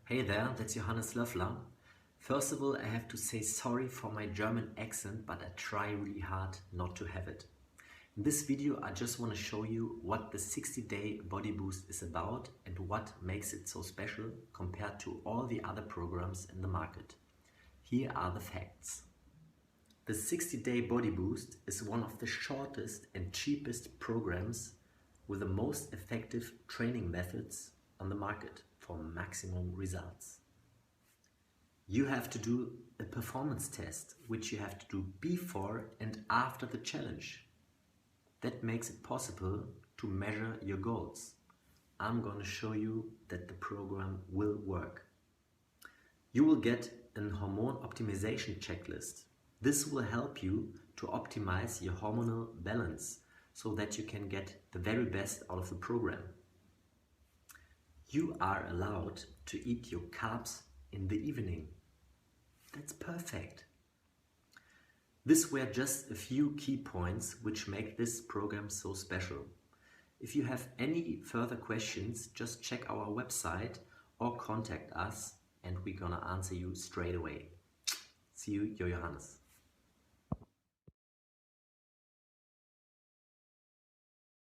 Hey there, that's Johannes Löffler. First of all, I have to say sorry for my German accent, but I try really hard not to have it. In this video, I just want to show you what the 60-day body boost is about and what makes it so special compared to all the other programs in the market. Here are the facts. The 60-day body boost is one of the shortest and cheapest programs with the most effective training methods on the market for maximum results. You have to do a performance test, which you have to do before and after the challenge. That makes it possible to measure your goals. I'm going to show you that the program will work. You will get a hormone optimization checklist. This will help you to optimize your hormonal balance so that you can get the very best out of the program. You are allowed to eat your carbs in the evening. That's perfect. These were just a few key points which make this program so special. If you have any further questions, just check our website or contact us and we're gonna answer you straight away. See you, your Johannes.